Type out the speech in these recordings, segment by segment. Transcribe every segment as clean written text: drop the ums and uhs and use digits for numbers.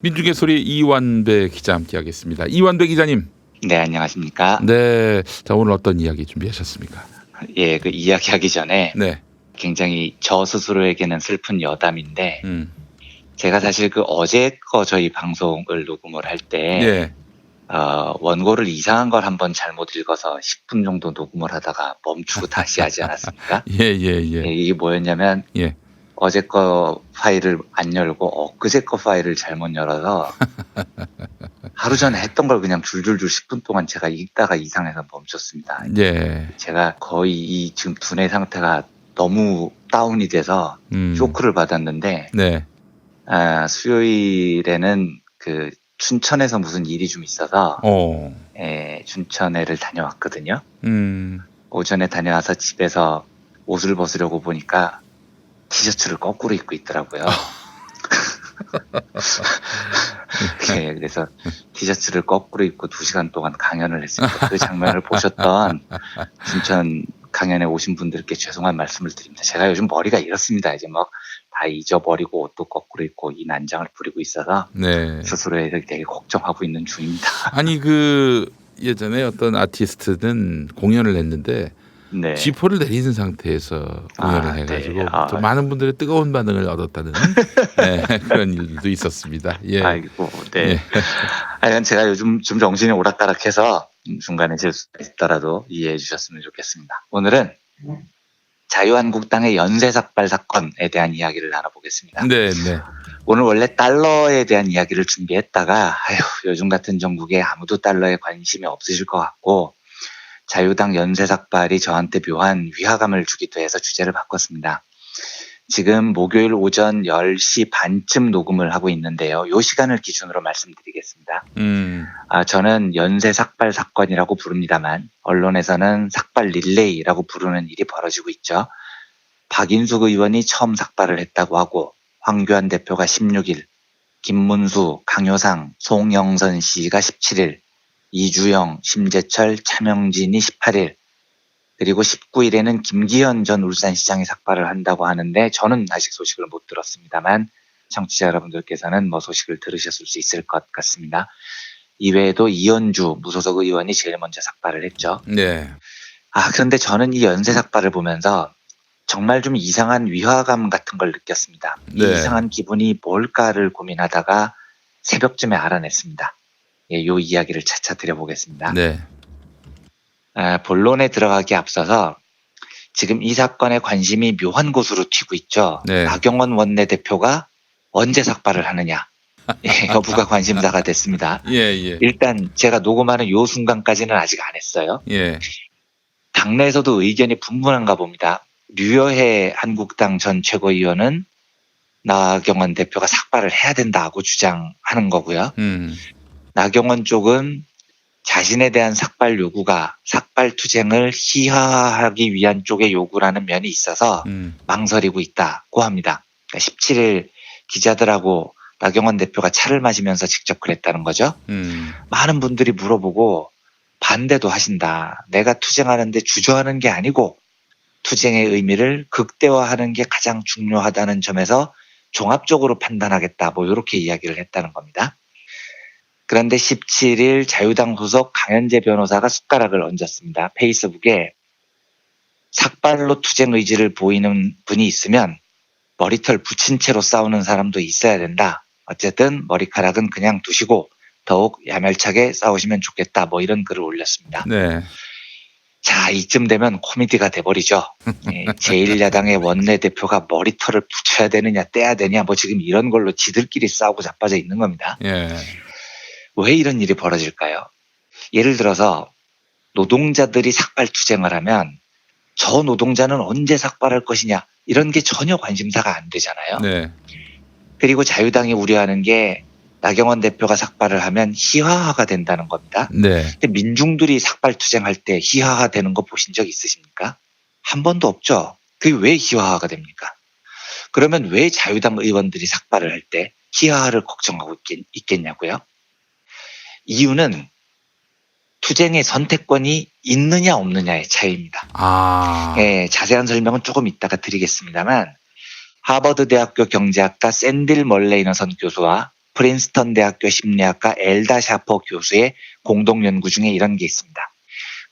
민중의 소리 이완배 기자 함께하겠습니다. 이완배 기자님. 네, 안녕하십니까. 네. 자, 오늘 어떤 이야기 준비하셨습니까? 예, 그 이야기하기 전에 네. 굉장히 저 스스로에게는 슬픈 여담인데, 음. 제가 사실 그 어제 거 저희 방송을 녹음을 할 때, 예. 원고를 이상한 걸 한번 잘못 읽어서 10분 정도 녹음을 하다가 멈추고 다시 하지 않았습니까? 예, 예, 예. 예, 이게 뭐였냐면, 예. 어제 거 파일을 안 열고 엊그제 거 파일을 잘못 열어서 하루 전에 했던 걸 그냥 줄줄줄 10분 동안 제가 읽다가 이상해서 멈췄습니다. 예. 제가 거의 이 지금 두뇌 상태가 너무 다운이 돼서 쇼크를 받았는데, 네. 수요일에는 그 춘천에서 무슨 일이 좀 있어서 춘천에를 다녀왔거든요. 오전에 다녀와서 집에서 옷을 벗으려고 보니까 티셔츠를 거꾸로 입고 있더라고요. 네, 그래서 티셔츠를 거꾸로 입고 2시간 동안 강연을 했습니다. 그 장면을 보셨던 춘천 강연에 오신 분들께 죄송한 말씀을 드립니다. 제가 요즘 머리가 이렇습니다. 이제 막 다 잊어버리고 옷도 거꾸로 입고 이 난장을 부리고 있어서 네. 스스로에 되게 걱정하고 있는 중입니다. 아니 그 예전에 어떤 아티스트는 공연을 했는데 네. 지포를 내리는 상태에서 공연을 해가지고 네. 또 많은 분들의 뜨거운 반응을 얻었다는 네, 그런 일도 있었습니다. 예. 아이고, 네. 예. 하여간 제가 요즘 좀 정신이 오락가락해서 중간에 실수가 있더라도 이해해 주셨으면 좋겠습니다. 오늘은 자유한국당의 연쇄삭발 사건에 대한 이야기를 나눠보겠습니다. 네, 네. 오늘 원래 달러에 대한 이야기를 준비했다가 요즘 같은 정국에 아무도 달러에 관심이 없으실 것 같고 자유당 연쇄삭발이 저한테 묘한 위화감을 주기도 해서 주제를 바꿨습니다. 지금 목요일 오전 10시 반쯤 녹음을 하고 있는데요. 이 시간을 기준으로 말씀드리겠습니다. 저는 연쇄삭발 사건이라고 부릅니다만 언론에서는 삭발 릴레이라고 부르는 일이 벌어지고 있죠. 박인숙 의원이 처음 삭발을 했다고 하고 황교안 대표가 16일, 김문수, 강효상, 송영선 씨가 17일, 이주영, 심재철, 차명진이 18일, 그리고 19일에는 김기현 전 울산시장이 삭발을 한다고 하는데 저는 아직 소식을 못 들었습니다만 청취자 여러분들께서는 소식을 들으셨을 수 있을 것 같습니다. 이외에도 이현주 무소속 의원이 제일 먼저 삭발을 했죠. 네. 그런데 저는 이 연쇄 삭발을 보면서 정말 좀 이상한 위화감 같은 걸 느꼈습니다. 이 네. 이상한 기분이 뭘까를 고민하다가 새벽쯤에 알아냈습니다. 예, 요 이야기를 차차 드려보겠습니다. 네. 본론에 들어가기 앞서서 지금 이 사건에 관심이 묘한 곳으로 튀고 있죠. 네. 나경원 원내대표가 언제 삭발을 하느냐 여부가 관심사가 됐습니다. 예, 예. 일단 제가 녹음하는 요 순간까지는 아직 안 했어요. 예. 당내에서도 의견이 분분한가 봅니다. 류여해 한국당 전 최고위원은 나경원 대표가 삭발을 해야 된다고 주장하는 거고요. 나경원 쪽은 자신에 대한 삭발 요구가 삭발 투쟁을 희화화하기 위한 쪽의 요구라는 면이 있어서 망설이고 있다고 합니다. 그러니까 17일 기자들하고 나경원 대표가 차를 마시면서 직접 그랬다는 거죠. 많은 분들이 물어보고 반대도 하신다. 내가 투쟁하는데 주저하는 게 아니고 투쟁의 의미를 극대화하는 게 가장 중요하다는 점에서 종합적으로 판단하겠다. 이렇게 이야기를 했다는 겁니다. 그런데 17일 자유당 소속 강현재 변호사가 숟가락을 얹었습니다. 페이스북에 삭발로 투쟁 의지를 보이는 분이 있으면 머리털 붙인 채로 싸우는 사람도 있어야 된다. 어쨌든 머리카락은 그냥 두시고 더욱 야멸차게 싸우시면 좋겠다. 이런 글을 올렸습니다. 네. 자, 이쯤 되면 코미디가 돼버리죠. 제1야당의 원내대표가 머리털을 붙여야 되느냐 떼야 되냐 지금 이런 걸로 지들끼리 싸우고 자빠져 있는 겁니다. 예. 왜 이런 일이 벌어질까요? 예를 들어서 노동자들이 삭발 투쟁을 하면 저 노동자는 언제 삭발할 것이냐 이런 게 전혀 관심사가 안 되잖아요. 네. 그리고 자유당이 우려하는 게 나경원 대표가 삭발을 하면 희화화가 된다는 겁니다. 네. 근데 민중들이 삭발 투쟁할 때 희화화 되는 거 보신 적 있으십니까? 한 번도 없죠. 그게 왜 희화화가 됩니까? 그러면 왜 자유당 의원들이 삭발을 할 때 희화화를 걱정하고 있겠냐고요? 이유는 투쟁의 선택권이 있느냐 없느냐의 차이입니다. 예, 자세한 설명은 조금 이따가 드리겠습니다만 하버드 대학교 경제학과 샌딜 멀레이너선 교수와 프린스턴 대학교 심리학과 엘다 샤퍼 교수의 공동 연구 중에 이런 게 있습니다.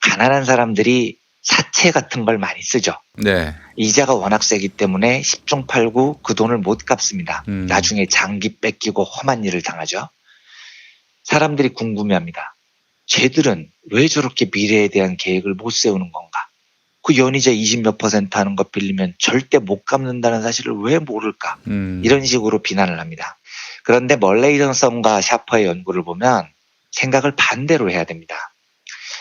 가난한 사람들이 사채 같은 걸 많이 쓰죠. 네. 이자가 워낙 세기 때문에 10중 8구 그 돈을 못 갚습니다. 나중에 장기 뺏기고 험한 일을 당하죠. 사람들이 궁금해합니다. 쟤들은 왜 저렇게 미래에 대한 계획을 못 세우는 건가? 그 연이자 20몇 % 하는 거 빌리면 절대 못 갚는다는 사실을 왜 모를까? 이런 식으로 비난을 합니다. 그런데 멀레이선과 샤퍼의 연구를 보면 생각을 반대로 해야 됩니다.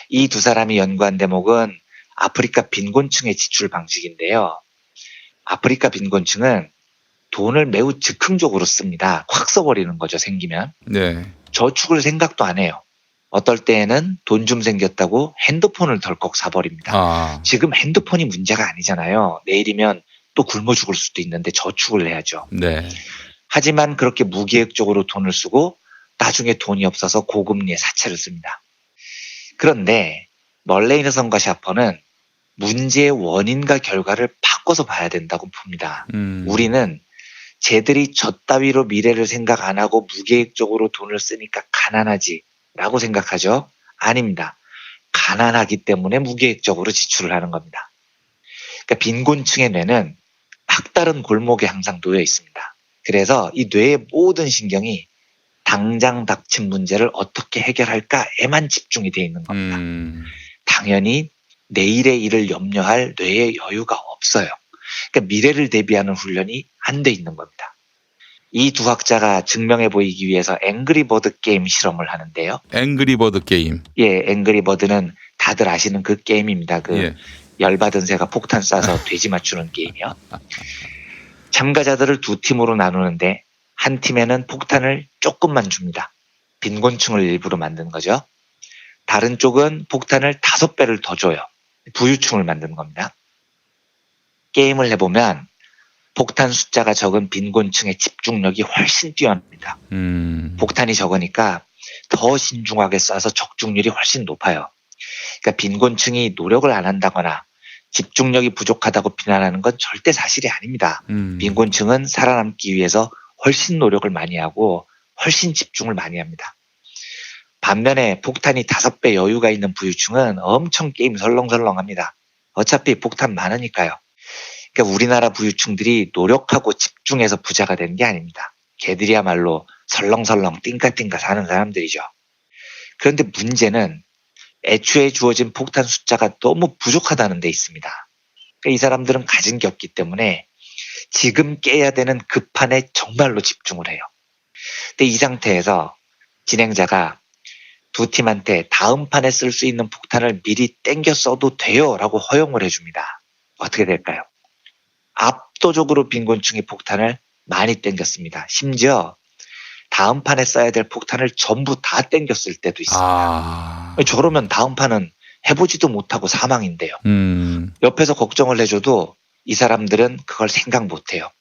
이 두 사람이 연구한 대목은 아프리카 빈곤층의 지출 방식인데요. 아프리카 빈곤층은 돈을 매우 즉흥적으로 씁니다. 확 써버리는 거죠, 생기면. 네. 저축을 생각도 안 해요. 어떨 때에는 돈 좀 생겼다고 핸드폰을 덜컥 사버립니다. 지금 핸드폰이 문제가 아니잖아요. 내일이면 또 굶어 죽을 수도 있는데 저축을 해야죠. 네. 하지만 그렇게 무계획적으로 돈을 쓰고 나중에 돈이 없어서 고금리의 사채를 씁니다. 그런데 멀레이너선과 샤퍼는 문제의 원인과 결과를 바꿔서 봐야 된다고 봅니다. 우리는 쟤들이 저 따위로 미래를 생각 안 하고 무계획적으로 돈을 쓰니까 가난하지 라고 생각하죠? 아닙니다. 가난하기 때문에 무계획적으로 지출을 하는 겁니다. 그러니까 빈곤층의 뇌는 막다른 골목에 항상 놓여 있습니다. 그래서 이 뇌의 모든 신경이 당장 닥친 문제를 어떻게 해결할까에만 집중이 되어 있는 겁니다. 당연히 내일의 일을 염려할 뇌의 여유가 없어요. 그러니까 미래를 대비하는 훈련이 안 돼 있는 겁니다. 이 두 학자가 증명해 보이기 위해서 앵그리버드 게임 실험을 하는데요. 앵그리버드 게임. 예, 앵그리버드는 다들 아시는 그 게임입니다. 열받은 새가 폭탄 쏴서 돼지 맞추는 게임이요. 참가자들을 두 팀으로 나누는데 한 팀에는 폭탄을 조금만 줍니다. 빈곤층을 일부러 만든 거죠. 다른 쪽은 폭탄을 5배를 더 줘요. 부유층을 만든 겁니다. 게임을 해보면 폭탄 숫자가 적은 빈곤층의 집중력이 훨씬 뛰어납니다. 폭탄이 적으니까 더 신중하게 쏴서 적중률이 훨씬 높아요. 그러니까 빈곤층이 노력을 안 한다거나 집중력이 부족하다고 비난하는 건 절대 사실이 아닙니다. 빈곤층은 살아남기 위해서 훨씬 노력을 많이 하고 훨씬 집중을 많이 합니다. 반면에 폭탄이 5배 여유가 있는 부유층은 엄청 게임 설렁설렁합니다. 어차피 폭탄 많으니까요. 그러니까 우리나라 부유층들이 노력하고 집중해서 부자가 되는 게 아닙니다. 걔들이야말로 설렁설렁 띵까띵까 사는 사람들이죠. 그런데 문제는 애초에 주어진 폭탄 숫자가 너무 부족하다는 데 있습니다. 그러니까 이 사람들은 가진 게 없기 때문에 지금 깨야 되는 그 판에 정말로 집중을 해요. 근데 이 상태에서 진행자가 두 팀한테 다음 판에 쓸 수 있는 폭탄을 미리 땡겨 써도 돼요 라고 허용을 해줍니다. 어떻게 될까요? 압도적으로 빈곤층이 폭탄을 많이 땡겼습니다. 심지어 다음 판에 써야 될 폭탄을 전부 다 땡겼을 때도 있습니다. 저러면 다음 판은 해보지도 못하고 사망인데요. 옆에서 걱정을 해줘도 이 사람들은 그걸 생각 못해요.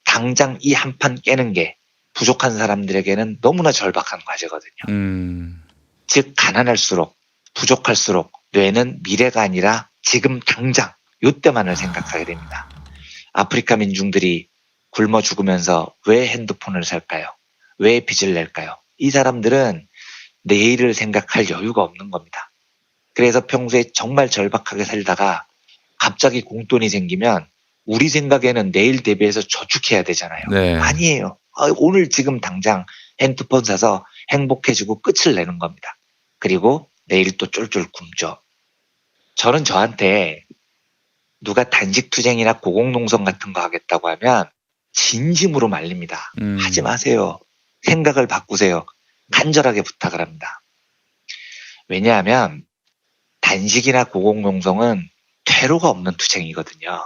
당장 이 한 판 깨는 게 부족한 사람들에게는 너무나 절박한 과제거든요. 즉 가난할수록 부족할수록 뇌는 미래가 아니라 지금 당장 요때만을 생각하게 됩니다. 아프리카 민중들이 굶어 죽으면서 왜 핸드폰을 살까요? 왜 빚을 낼까요? 이 사람들은 내일을 생각할 여유가 없는 겁니다. 그래서 평소에 정말 절박하게 살다가 갑자기 공돈이 생기면 우리 생각에는 내일 대비해서 저축해야 되잖아요. 네. 아니에요. 오늘 지금 당장 핸드폰 사서 행복해지고 끝을 내는 겁니다. 그리고 내일 또 쫄쫄 굶죠. 저는 저한테 누가 단식투쟁이나 고공농성 같은 거 하겠다고 하면 진심으로 말립니다. 하지 마세요. 생각을 바꾸세요. 간절하게 부탁을 합니다. 왜냐하면 단식이나 고공농성은 퇴로가 없는 투쟁이거든요.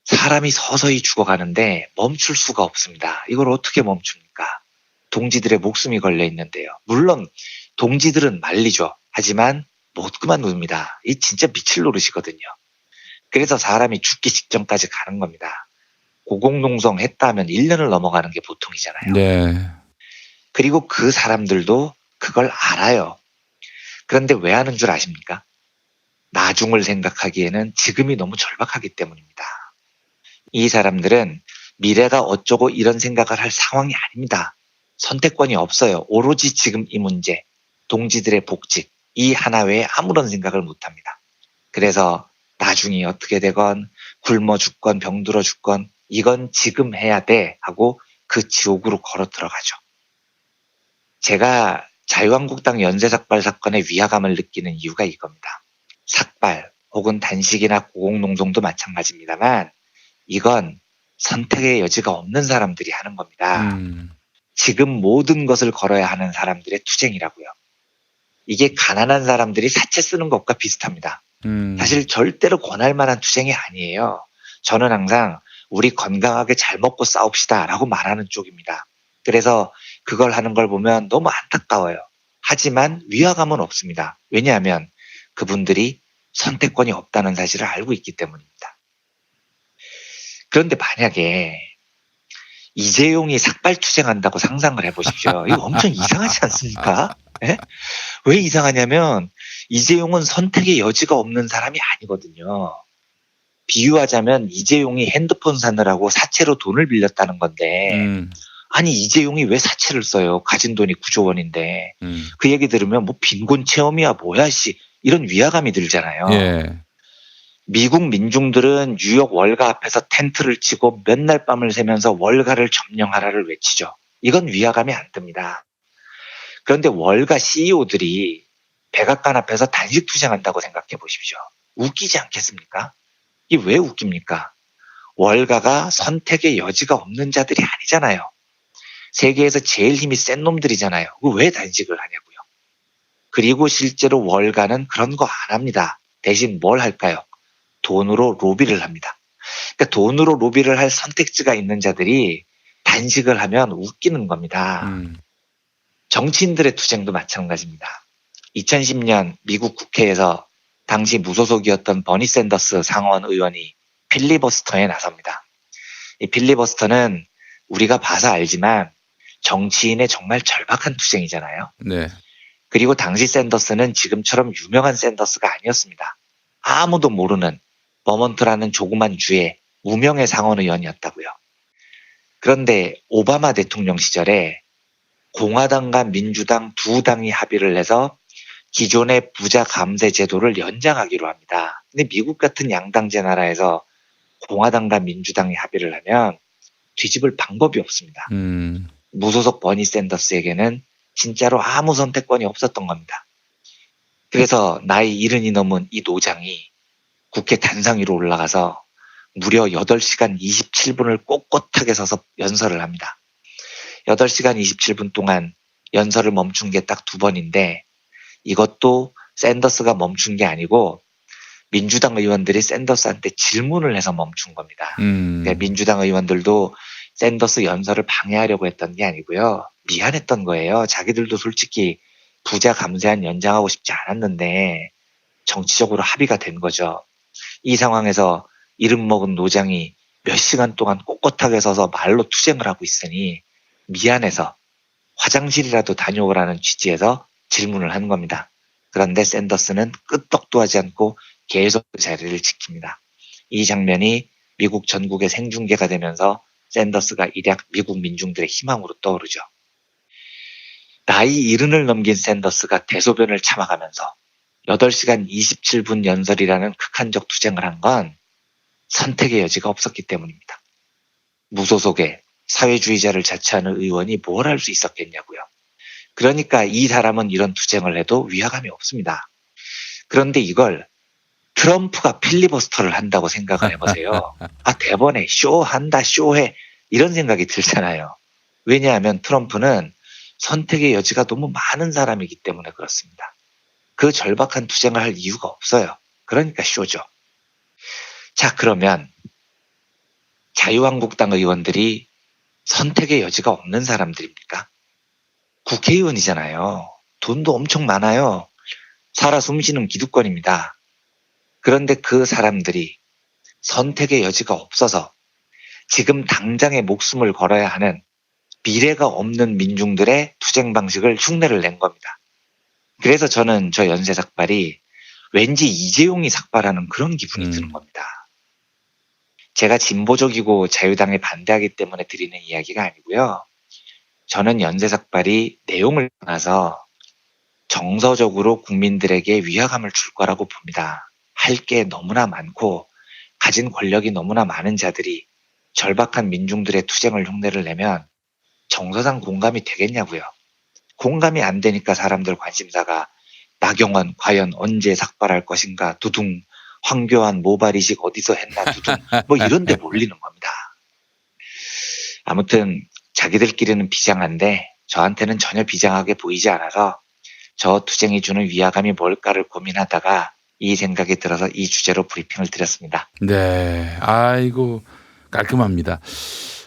사람이 서서히 죽어가는데 멈출 수가 없습니다. 이걸 어떻게 멈춥니까? 동지들의 목숨이 걸려 있는데요. 물론 동지들은 말리죠. 하지만 못 그만둡니다. 이 진짜 미칠 노릇이거든요. 그래서 사람이 죽기 직전까지 가는 겁니다. 고공농성 했다 하면 1년을 넘어가는 게 보통이잖아요. 네. 그리고 그 사람들도 그걸 알아요. 그런데 왜 하는 줄 아십니까? 나중을 생각하기에는 지금이 너무 절박하기 때문입니다. 이 사람들은 미래가 어쩌고 이런 생각을 할 상황이 아닙니다. 선택권이 없어요. 오로지 지금 이 문제, 동지들의 복직, 이 하나 외에 아무런 생각을 못합니다. 그래서 나중에 어떻게 되건 굶어 죽건 병들어 죽건 이건 지금 해야 돼 하고 그 지옥으로 걸어 들어가죠. 제가 자유한국당 연쇄삭발 사건의 위화감을 느끼는 이유가 이겁니다. 삭발 혹은 단식이나 고공농성도 마찬가지입니다만 이건 선택의 여지가 없는 사람들이 하는 겁니다. 지금 모든 것을 걸어야 하는 사람들의 투쟁이라고요. 이게 가난한 사람들이 사채 쓰는 것과 비슷합니다. 사실 절대로 권할 만한 투쟁이 아니에요. 저는 항상 우리 건강하게 잘 먹고 싸웁시다 라고 말하는 쪽입니다. 그래서 그걸 하는 걸 보면 너무 안타까워요. 하지만 위화감은 없습니다. 왜냐하면 그분들이 선택권이 없다는 사실을 알고 있기 때문입니다. 그런데 만약에 이재용이 삭발투쟁한다고 상상을 해보십시오. 이거 엄청 이상하지 않습니까? 예? 왜 이상하냐면 이재용은 선택의 여지가 없는 사람이 아니거든요. 비유하자면 이재용이 핸드폰 사느라고 사채로 돈을 빌렸다는 건데 아니 이재용이 왜 사채를 써요? 가진 돈이 9조 원인데 그 얘기 들으면 뭐 빈곤 체험이야 뭐야 씨 이런 위화감이 들잖아요. 예. 미국 민중들은 뉴욕 월가 앞에서 텐트를 치고 몇 날 밤을 새면서 월가를 점령하라를 외치죠. 이건 위화감이 안 듭니다. 그런데 월가 CEO들이 백악관 앞에서 단식 투쟁한다고 생각해 보십시오. 웃기지 않겠습니까? 이게 왜 웃깁니까? 월가가 선택의 여지가 없는 자들이 아니잖아요. 세계에서 제일 힘이 센 놈들이잖아요. 왜 단식을 하냐고요. 그리고 실제로 월가는 그런 거 안 합니다. 대신 뭘 할까요? 돈으로 로비를 합니다. 그러니까 돈으로 로비를 할 선택지가 있는 자들이 단식을 하면 웃기는 겁니다. 정치인들의 투쟁도 마찬가지입니다. 2010년 미국 국회에서 당시 무소속이었던 버니 샌더스 상원 의원이 필리버스터에 나섭니다. 이 필리버스터는 우리가 봐서 알지만 정치인의 정말 절박한 투쟁이잖아요. 네. 그리고 당시 샌더스는 지금처럼 유명한 샌더스가 아니었습니다. 아무도 모르는 버먼트라는 조그만 주의 무명의 상원 의원이었다고요. 그런데 오바마 대통령 시절에 공화당과 민주당 두 당이 합의를 해서 기존의 부자 감세 제도를 연장하기로 합니다. 근데 미국 같은 양당제 나라에서 공화당과 민주당이 합의를 하면 뒤집을 방법이 없습니다. 무소속 버니 샌더스에게는 진짜로 아무 선택권이 없었던 겁니다. 그래서 나이 70이 넘은 이 노장이 국회 단상 위로 올라가서 무려 8시간 27분을 꼿꼿하게 서서 연설을 합니다. 8시간 27분 동안 연설을 멈춘 게 딱 2번인데 이것도 샌더스가 멈춘 게 아니고 민주당 의원들이 샌더스한테 질문을 해서 멈춘 겁니다. 그러니까 민주당 의원들도 샌더스 연설을 방해하려고 했던 게 아니고요. 미안했던 거예요. 자기들도 솔직히 부자 감세안 연장하고 싶지 않았는데 정치적으로 합의가 된 거죠. 이 상황에서 이름 먹은 노장이 몇 시간 동안 꼿꼿하게 서서 말로 투쟁을 하고 있으니 미안해서 화장실이라도 다녀오라는 취지에서 질문을 한 겁니다. 그런데 샌더스는 끄떡도 하지 않고 계속 그 자리를 지킵니다. 이 장면이 미국 전국에 생중계가 되면서 샌더스가 일약 미국 민중들의 희망으로 떠오르죠. 나이 70을 넘긴 샌더스가 대소변을 참아가면서 8시간 27분 연설이라는 극한적 투쟁을 한 건 선택의 여지가 없었기 때문입니다. 무소속의 사회주의자를 자처하는 의원이 뭘 할 수 있었겠냐고요. 그러니까 이 사람은 이런 투쟁을 해도 위화감이 없습니다. 그런데 이걸 트럼프가 필리버스터를 한다고 생각을 해보세요. 아, 대번에 쇼한다, 쇼해. 이런 생각이 들잖아요. 왜냐하면 트럼프는 선택의 여지가 너무 많은 사람이기 때문에 그렇습니다. 그 절박한 투쟁을 할 이유가 없어요. 그러니까 쇼죠. 자, 그러면 자유한국당 의원들이 선택의 여지가 없는 사람들입니까? 국회의원이잖아요. 돈도 엄청 많아요. 살아 숨쉬는 기득권입니다. 그런데 그 사람들이 선택의 여지가 없어서 지금 당장의 목숨을 걸어야 하는 미래가 없는 민중들의 투쟁 방식을 흉내를 낸 겁니다. 그래서 저는 저 연쇄 삭발이 왠지 이재용이 삭발하는 그런 기분이 드는 겁니다. 제가 진보적이고 자유당에 반대하기 때문에 드리는 이야기가 아니고요. 저는 연쇄삭발이 내용을 떠나서 정서적으로 국민들에게 위화감을 줄 거라고 봅니다. 할 게 너무나 많고 가진 권력이 너무나 많은 자들이 절박한 민중들의 투쟁을 흉내를 내면 정서상 공감이 되겠냐고요. 공감이 안 되니까 사람들 관심사가 나경원 과연 언제 삭발할 것인가 두둥, 황교안 모발 이식 어디서 했나 두둥, 뭐 이런 데 몰리는 겁니다. 아무튼 자기들끼리는 비장한데 저한테는 전혀 비장하게 보이지 않아서 저 투쟁이 주는 위화감이 뭘까를 고민하다가 이 생각이 들어서 이 주제로 브리핑을 드렸습니다. 네, 아이고 깔끔합니다.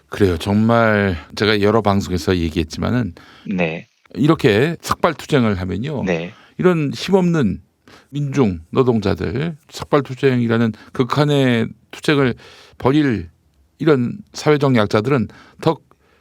그래요. 정말 제가 여러 방송에서 얘기했지만은 네, 이렇게 삭발 투쟁을 하면요. 네, 이런 힘없는 민중 노동자들 삭발 투쟁이라는 극한의 투쟁을 벌일 이런 사회적 약자들은 더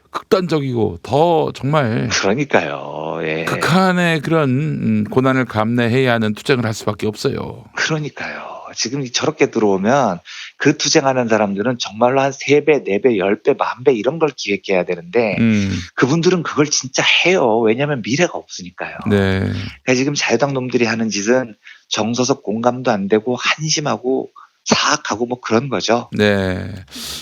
극단적이고 더 정말 그러니까요. 예. 극한의 그런 고난을 감내해야 하는 투쟁을 할 수밖에 없어요. 그러니까요. 지금 저렇게 들어오면 그 투쟁하는 사람들은 정말로 한 3배, 4배, 10배, 10,000배 이런 걸 기획해야 되는데 그분들은 그걸 진짜 해요. 왜냐하면 미래가 없으니까요. 네. 그러니까 지금 자유당 놈들이 하는 짓은 정서적 공감도 안 되고 한심하고 사악하고 뭐 그런 거죠. 네.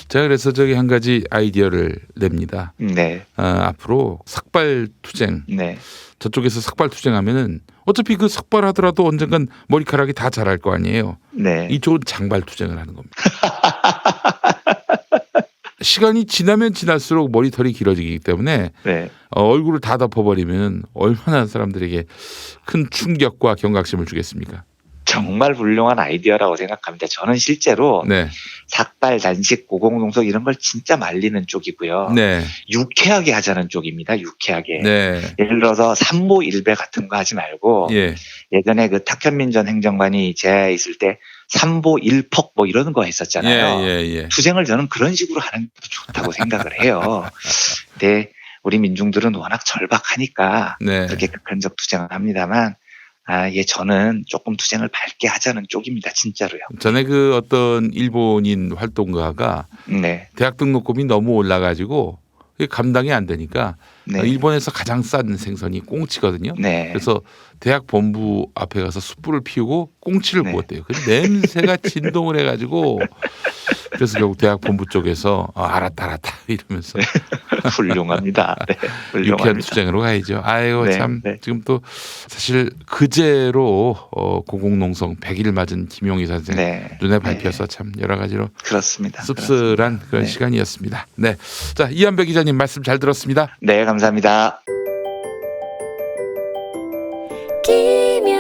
제가 그래서 저기 한 가지 아이디어를 냅니다. 네, 앞으로 삭발 투쟁. 네, 저쪽에서 삭발 투쟁하면은 어차피 그 삭발하더라도 언젠간 머리카락이 다 자랄 거 아니에요. 네. 이쪽은 장발 투쟁을 하는 겁니다. 시간이 지나면 지날수록 머리털이 길어지기 때문에 네. 얼굴을 다 덮어버리면 얼마나 사람들에게 큰 충격과 경각심을 주겠습니까? 정말 훌륭한 아이디어라고 생각합니다. 저는 실제로 네, 삭발, 단식, 고공농성 이런 걸 진짜 말리는 쪽이고요. 네, 유쾌하게 하자는 쪽입니다. 유쾌하게. 네, 예를 들어서 삼보 일배 같은 거 하지 말고 예, 예전에 그 탁현민 전 행정관이 제야에 있을 때 삼보 일폭 뭐 이런 거 했었잖아요. 예. 투쟁을 저는 그런 식으로 하는 게 좋다고 생각을 해요. 근데 우리 민중들은 워낙 절박하니까 네. 그렇게 극한적 투쟁을 합니다만 저는 조금 투쟁을 밝게 하자는 쪽입니다. 진짜로요. 전에 그 어떤 일본인 활동가가 네. 대학 등록금이 너무 올라가지고 그게 감당이 안 되니까 네. 일본에서 가장 싼 생선이 꽁치거든요. 네. 그래서 대학 본부 앞에 가서 숯불을 피우고 꽁치를 네. 구웠대요. 그 냄새가 진동을 해가지고 그래서 결국 대학 본부 쪽에서 알았다 이러면서 훌륭합니다. 네. 유쾌한 훌륭합니다. 투쟁으로 가야죠. 아이고 네, 참 네. 지금 또 사실 그제로 고공농성 100일 맞은 김용희 선생 네. 눈에 밟혀서 참 여러 가지로 그렇습니다. 씁쓸한 그런 네. 시간이었습니다. 네, 자 이한배 기자님 말씀 잘 들었습니다. 네, 감사합니다. 김